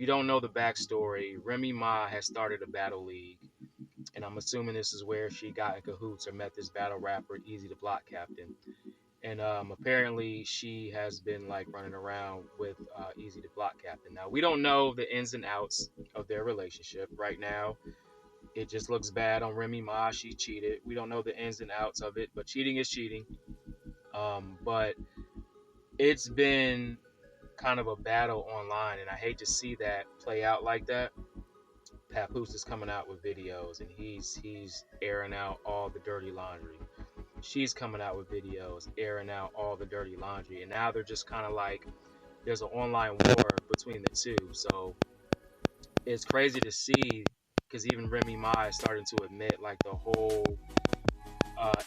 you don't know the backstory, Remy Ma has started a battle league, and I'm assuming this is where she got in cahoots or met this battle rapper, Easy the Block Captain. And apparently she has been like running around with Easy the Block Captain. Now we don't know the ins and outs of their relationship right now. It just looks bad on Remy Ma. She cheated. We don't know the ins and outs of it, but cheating is cheating. But it's been kind of a battle online, and I hate to see that play out like that. Papoose is coming out with videos, and he's airing out all the dirty laundry. She's coming out with videos, airing out all the dirty laundry, and now they're just kind of like there's an online war between the two. So it's crazy to see because even Remy Ma is starting to admit like the whole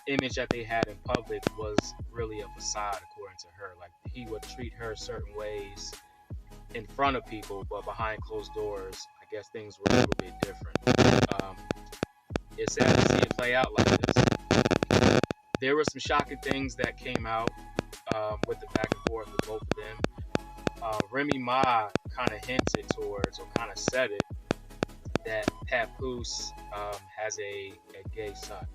image that they had in public was really a facade, according to her. Like he would treat her certain ways in front of people, but behind closed doors, I guess things were a little bit different. It's sad to see it play out like this. There were some shocking things that came out with the back and forth with both of them. Remy Ma kind of hinted towards, or kind of said it, that Papoose has a gay son.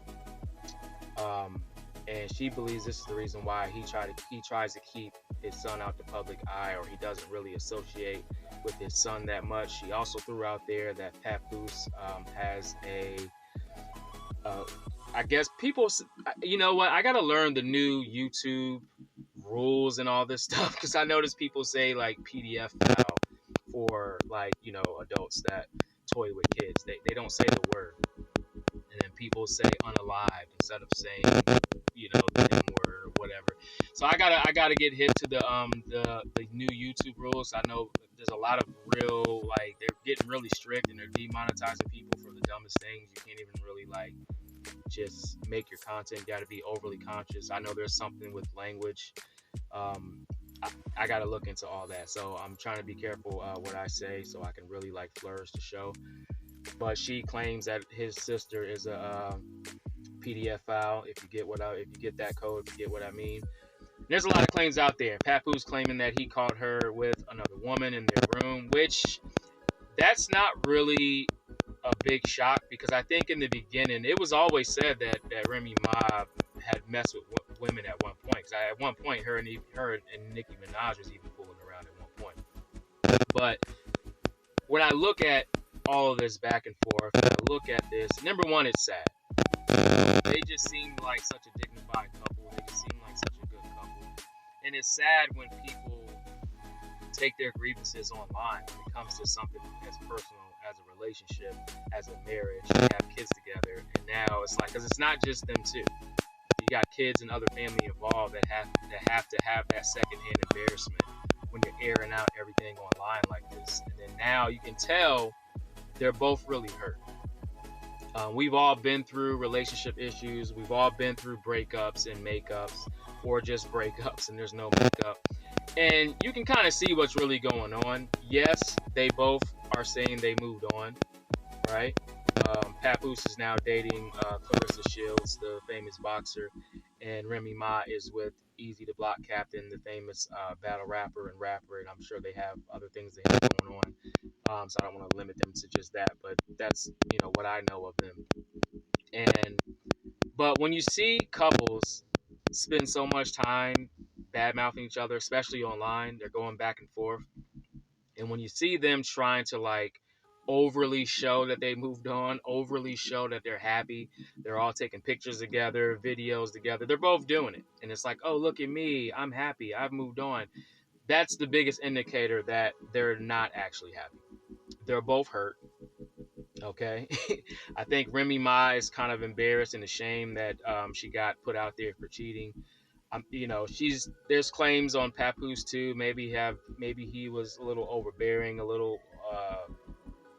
And she believes this is the reason why he tries to keep his son out the public eye, or he doesn't really associate with his son that much. She also threw out there that Papoose has a I guess people, you know what? I gotta learn the new YouTube rules and all this stuff because I notice people say like PDF file for like adults that toy with kids. They don't say the word, and then people say unalived instead of saying the N word or whatever. So I gotta get hip to the new YouTube rules. I know there's a lot of real like they're getting really strict and they're demonetizing people for the dumbest things. You can't even really like just make your content. You got to be overly conscious. I know there's something with language. I got to look into all that. So I'm trying to be careful what I say so I can really like flourish the show. But she claims that his sister is a PDF file. If you get that code, if you get what I mean. There's a lot of claims out there. Papoose claiming that he caught her with another woman in their room, which that's not really a big shock because I think in the beginning it was always said that Remy Ma had messed with women at one point. Because at one point her and Nicki Minaj was even fooling around at one point. But when I look at all of this back and forth, when I look at this, number one, it's sad. They just seem like such a dignified couple. They just seem like such a good couple. And it's sad when people take their grievances online when it comes to something as personal as a relationship, as a marriage, they have kids together, and now it's like, because it's not just them two. You got kids and other family involved that have to have that secondhand embarrassment when you're airing out everything online like this. And then now you can tell they're both really hurt. We've all been through relationship issues. We've all been through breakups and makeups, or just breakups and there's no makeup. And you can kind of see what's really going on. Yes, they both are saying they moved on, right? Papoose is now dating Clarissa Shields, the famous boxer, and Remy Ma is with Easy the Block Captain, the famous battle rapper and rapper, and I'm sure they have other things they have going on. So I don't want to limit them to just that, but that's what I know of them. But when you see couples spend so much time bad mouthing each other, especially online, they're going back and forth. And when you see them trying to like overly show that they moved on, overly show that they're happy, they're all taking pictures together, videos together, they're both doing it. And it's like, oh, look at me, I'm happy, I've moved on. That's the biggest indicator that they're not actually happy. They're both hurt. Okay. I think Remy Ma is kind of embarrassed and ashamed that she got put out there for cheating. There's claims on Papoose too. Maybe he was a little overbearing, a little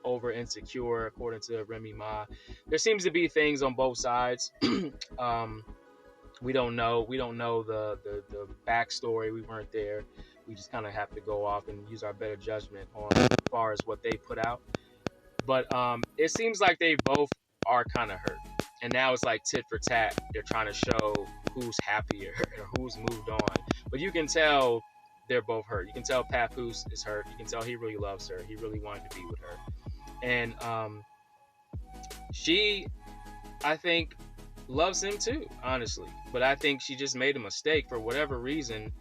over insecure, according to Remy Ma. There seems to be things on both sides. We don't know. We don't know the backstory. We weren't there. We just kind of have to go off and use our better judgment on as far as what they put out. But it seems like they both are kind of hurt. And now it's like tit for tat. They're trying to show who's happier or who's moved on. But you can tell they're both hurt. You can tell Papoose is hurt. You can tell he really loves her. He really wanted to be with her. And she, I think, loves him too, honestly. But I think she just made a mistake for whatever reason.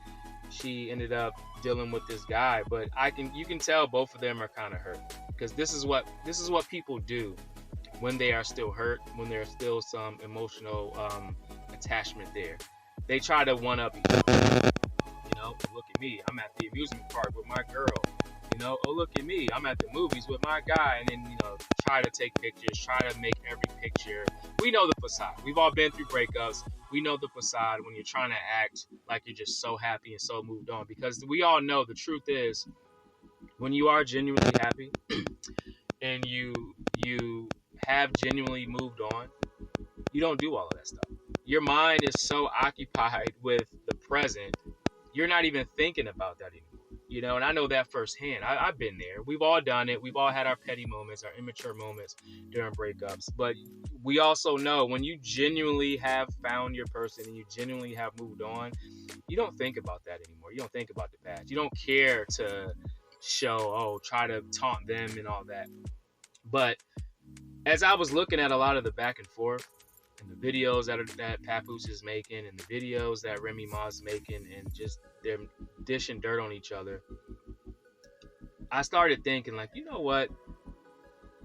She ended up dealing with this guy. But you can tell both of them are kind of hurt, because this is what people do when they are still hurt, when there's still some emotional attachment there. They try to one up each other. You know, look at me, I'm at the amusement park with my girl. You know, oh, look at me, I'm at the movies with my guy. And then, you know, try to take pictures, try to make every picture. We know the facade. We've all been through breakups. We know the facade when you're trying to act like you're just so happy and so moved on. Because we all know the truth is, when you are genuinely happy and you have genuinely moved on, you don't do all of that stuff. Your mind is so occupied with the present, you're not even thinking about that anymore. You know, and I know that firsthand. I've been there. We've all done it. We've all had our petty moments, our immature moments during breakups. But we also know when you genuinely have found your person and you genuinely have moved on, you don't think about that anymore. You don't think about the past. You don't care to try to taunt them and all that. But as I was looking at a lot of the back and forth and the videos that Papoose is making and the videos that Remy Ma is making, and just they're dishing dirt on each other, I started thinking, like, you know what?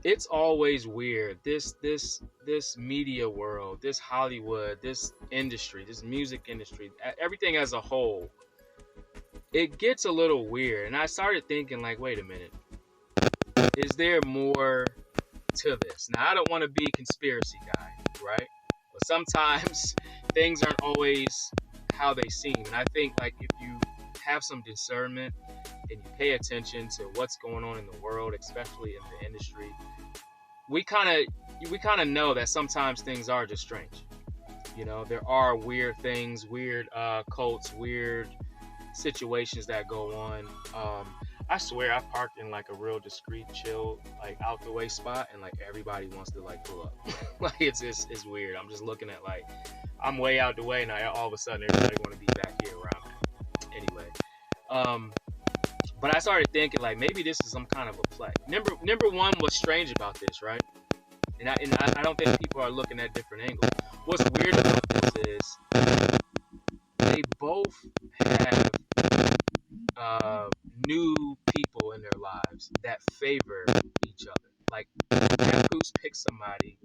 It's always weird. This media world, this Hollywood, this industry, this music industry, everything as a whole, it gets a little weird. And I started thinking, like, wait a minute. Is there more to this? Now, I don't want to be a conspiracy guy, right? But sometimes things aren't always how they seem. And I think, like, if you have some discernment and you pay attention to what's going on in the world, especially in the industry, we kind of know that sometimes things are just strange. You know, there are weird things, weird cults, weird situations that go on. I swear I parked in like a real discreet, chill, like out the way spot, and like everybody wants to like pull up. Like it's weird. I'm just looking at, like, I'm way out the way, and all of a sudden everybody want to be back here where I'm at. Anyway, but I started thinking, like, maybe this is some kind of a play. Number one, what's strange about this, right? And I don't think people are looking at different angles. What's weird about this is they both have new people in their lives that favor each other. Like, Papoose picks somebody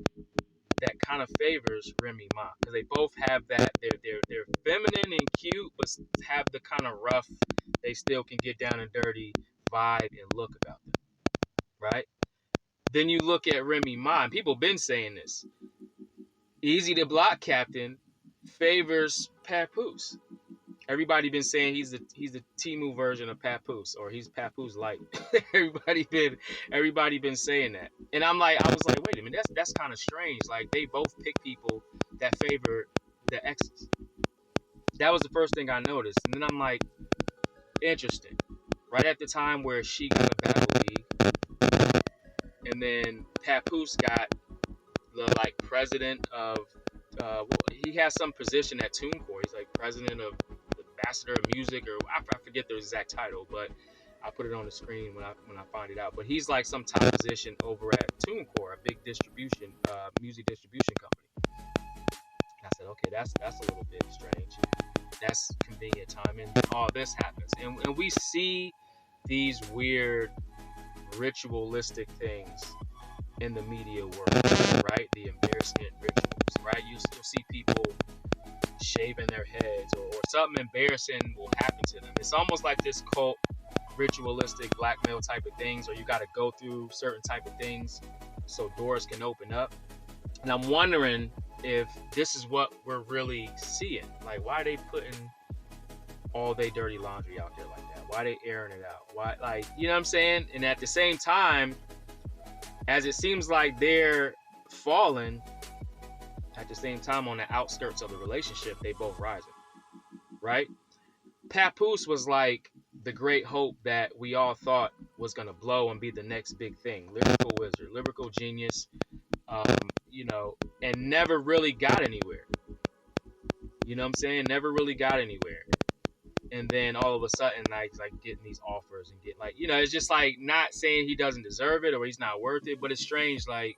that kind of favors Remy Ma, because they both have that. They're feminine and cute, but have the kind of rough, they still can get down and dirty vibe and look about them, right? Then you look at Remy Ma, and people been saying this. Easy to Block Captain favors Papoose. Everybody been saying he's the Temu version of Papoose, or he's Papoose light. everybody been saying that, and I was like, wait a minute, that's kind of strange. Like, they both pick people that favor the exes. That was the first thing I noticed, and then I'm like, interesting. Right at the time where she got a battle league, and then Papoose got the like president of, he has some position at TuneCore. He's like president of ambassador of music, or I forget the exact title, but I'll put it on the screen when I find it out. But he's like some top position over at TuneCore, a big music distribution company. And I said, okay, that's a little bit strange. That's convenient timing. All this happens, and we see these weird ritualistic things in the media world, right? The embarrassment rituals, right? You'll see people shaving their heads, or something embarrassing will happen to them. It's almost like this cult, ritualistic blackmail type of things, or you got to go through certain type of things so doors can open up. And I'm wondering if this is what we're really seeing. Like, why are they putting all their dirty laundry out there like that? Why are they airing it out? Why, like, you know what I'm saying? And at the same time, as it seems like they're falling, at the same time, on the outskirts of the relationship, they both rising, right? Papoose was like the great hope that we all thought was going to blow and be the next big thing. Lyrical wizard, lyrical genius, and never really got anywhere. You know what I'm saying? Never really got anywhere. And then all of a sudden, like getting these offers and get like, it's just like, not saying he doesn't deserve it or he's not worth it, but it's strange. Like,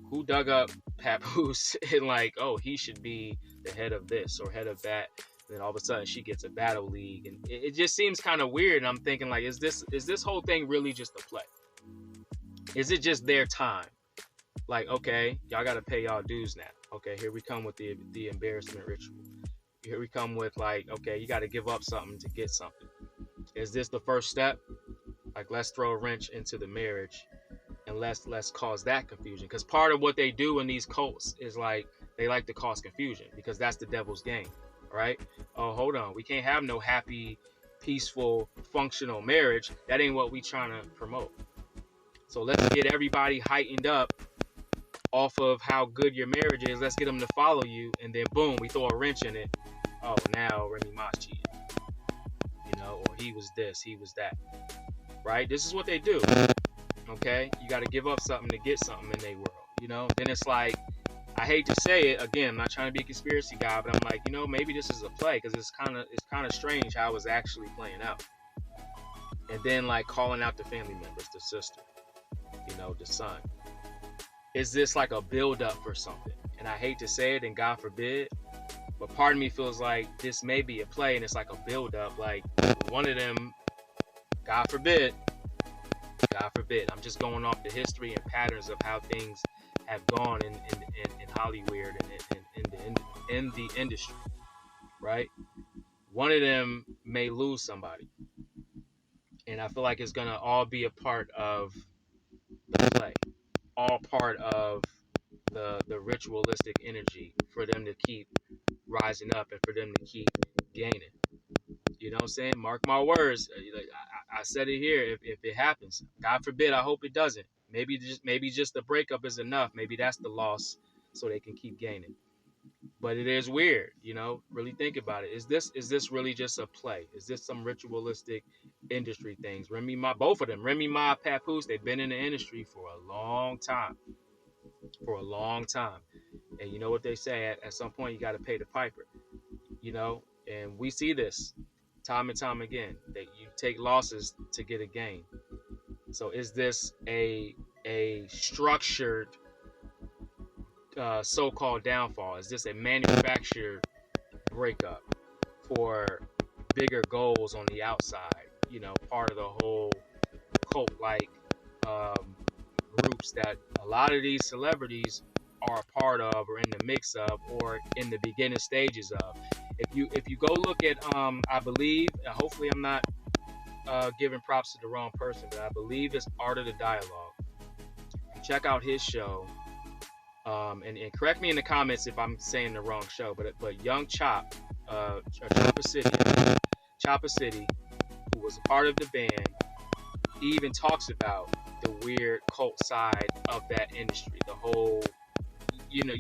who dug up Papoose and like, oh, he should be the head of this or head of that. And then all of a sudden she gets a battle league, and it just seems kind of weird. And I'm thinking like, is this whole thing really just a play? Is it just their time? Like, okay, y'all got to pay y'all dues now. Okay, here we come with the embarrassment ritual. Here we come with like, okay, you got to give up something to get something. Is this the first step? Like, let's throw a wrench into the marriage and let's cause that confusion. Because part of what they do in these cults is like, they like to cause confusion because that's the devil's game, right? Oh, hold on, we can't have no happy, peaceful, functional marriage. That ain't what we trying to promote. So let's get everybody heightened up off of how good your marriage is. Let's get them to follow you, and then boom, we throw a wrench in it. Oh, now Remy Ma's cheating, or he was this, he was that, right? This is what they do. Okay, you got to give up something to get something in their world, Then it's like, I hate to say it again, I'm not trying to be a conspiracy guy, but I'm like, maybe this is a play, because it's kind of strange how it's actually playing out. And then like calling out the family members, the sister, the son. Is this like a build up for something? And I hate to say it, and God forbid, but part of me feels like this may be a play, and it's like a build up. Like, one of them, God forbid, I'm just going off the history and patterns of how things have gone in Hollywood and in the industry, right? One of them may lose somebody, and I feel like it's gonna all be a part of the play, all part of the ritualistic energy for them to keep rising up and for them to keep gaining. You know what I'm saying? Mark my words. I said it here. If it happens, God forbid, I hope it doesn't. Maybe just the breakup is enough. Maybe that's the loss, so they can keep gaining. But it is weird, Really think about it. Is this really just a play? Is this some ritualistic industry things? Remy Ma, both of them, Remy Ma, Papoose, they've been in the industry for a long time. And you know what they say? At some point, you got to pay the piper. And we see this time and time again, that you take losses to get a gain. So is this a structured so-called downfall? Is this a manufactured breakup for bigger goals on the outside? Part of the whole cult-like groups that a lot of these celebrities are a part of, or in the mix of, or in the beginning stages of. If you go look at I believe, hopefully I'm not giving props to the wrong person, but I believe it's Art of the Dialogue. Check out his show, and correct me in the comments if I'm saying the wrong show, but Young Chop, Chopper City, who was a part of the band, he even talks about the weird cult side of that industry, the whole, you know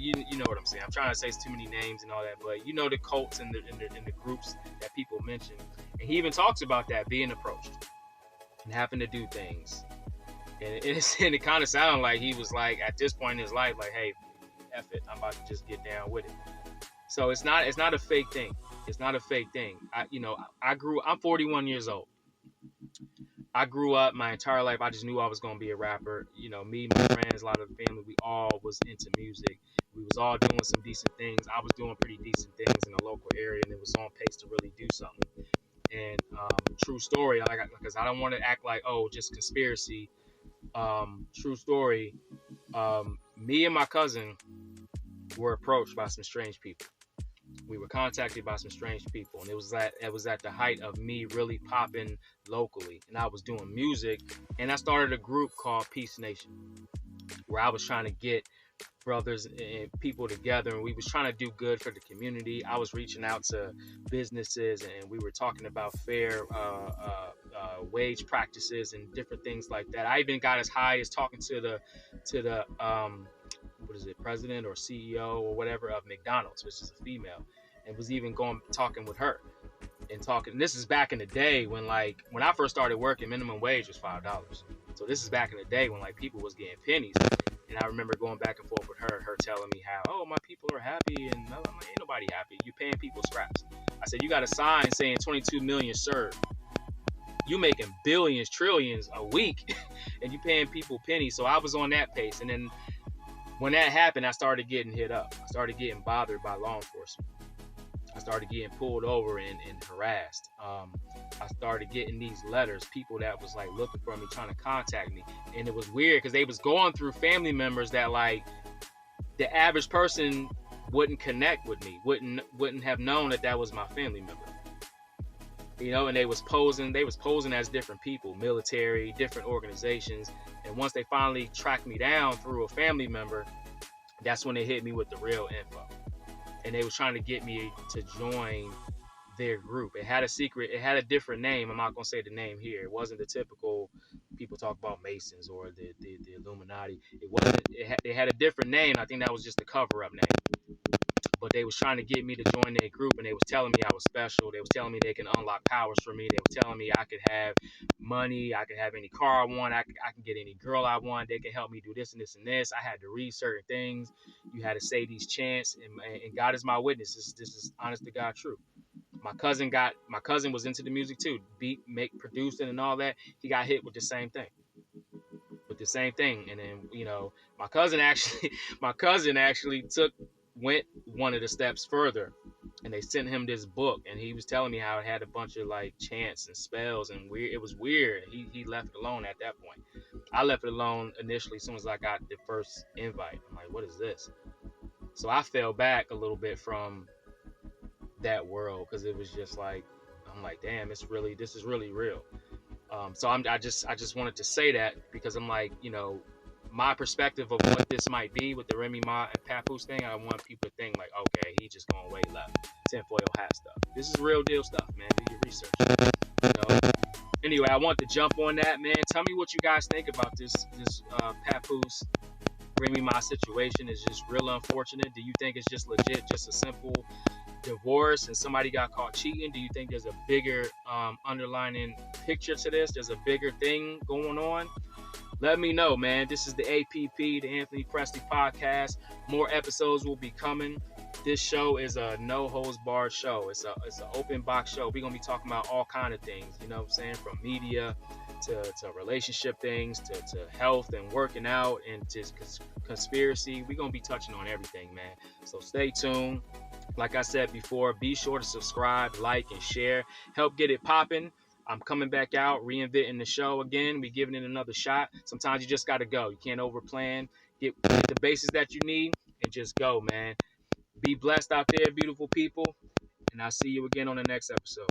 what I'm saying. I'm trying to say too many names and all that, but the cults and the groups that people mention. And he even talks about that, being approached and having to do things. And it kind of sounded like he was like, at this point in his life, like, hey, F it, I'm about to just get down with it. So it's not a fake thing. It's not a fake thing. I'm 41 years old. I grew up my entire life. I just knew I was going to be a rapper. Me, my friends, a lot of the family, we all was into music. We was all doing some decent things. I was doing pretty decent things in the local area, and it was on pace to really do something. And true story, because I don't want to act like, oh, just conspiracy. True story. Me and my cousin were approached by some strange people. We were contacted by some strange people, and it was at the height of me really popping locally, and I was doing music, and I started a group called Peace Nation, where I was trying to get brothers and people together, and we was trying to do good for the community. I was reaching out to businesses, and we were talking about fair wage practices and different things like that. I even got as high as talking to the president or CEO or whatever of McDonald's, which is a female, and was even talking with her and talking. This is back in the day when I first started working, minimum wage was $5. So this is back in the day when people was getting pennies. And I remember going back and forth with her telling me how, oh, my people are happy, and I'm like, ain't nobody happy. You paying people scraps. I said, you got a sign saying 22 million served. You making billions, trillions a week, and you paying people pennies. So I was on that pace. And then when that happened, I started getting hit up. I started getting bothered by law enforcement. I started getting pulled over and harassed. I started getting these letters, people that was like looking for me, trying to contact me. And it was weird because they was going through family members that like the average person wouldn't connect with me, wouldn't have known that was my family member. And they was posing as different people, military, different organizations. And once they finally tracked me down through a family member, that's when they hit me with the real info. And they was trying to get me to join their group. It had a different name. I'm not gonna say the name here. It wasn't the typical people talk about Masons or the Illuminati. It had a different name. I think that was just the cover up name. But they was trying to get me to join their group, and they was telling me I was special. They was telling me they can unlock powers for me. They were telling me I could have money, I could have any car I want, I can get any girl I want. They can help me do this and this and this. I had to read certain things. You had to say these chants, and God is my witness. This is honest to God truth. My cousin was into the music too, beat, make, producing, and all that. He got hit with the same thing. And then my cousin actually went one of the steps further, and they sent him this book, and he was telling me how it had a bunch of like chants and spells and weird. It was weird. He left it alone at that point. I left it alone initially as soon as I got the first invite. I'm like, what is this? So I fell back a little bit from that world because it was just like, I'm like, damn, this is really real. So I just wanted to say that because I'm like, my perspective of what this might be with the Remy Ma and Papoose thing. I want people to think like, okay, he just going way left, tinfoil hat stuff. This is real deal stuff, man. Do your research. Anyway, I want to jump on that, man. Tell me what you guys think about this Papoose Remy Ma situation. Is just real unfortunate. Do you think it's just legit, just a simple divorce and somebody got caught cheating? Do you think there's a bigger underlining picture to this? There's a bigger thing going on? Let me know, man. This is the APP, the Anthony Presley Podcast. More episodes will be coming. This show is a no holds barred show. It's an open box show. We're gonna be talking about all kind of things, you know what I'm saying, from media to relationship things to health and working out and just conspiracy. We're gonna be touching on everything, man. So stay tuned. Like I said before, be sure to subscribe, like, and share. Help get it popping. I'm coming back out, reinventing the show again. We're giving it another shot. Sometimes you just got to go. You can't overplan. Get the bases that you need and just go, man. Be blessed out there, beautiful people. And I'll see you again on the next episode.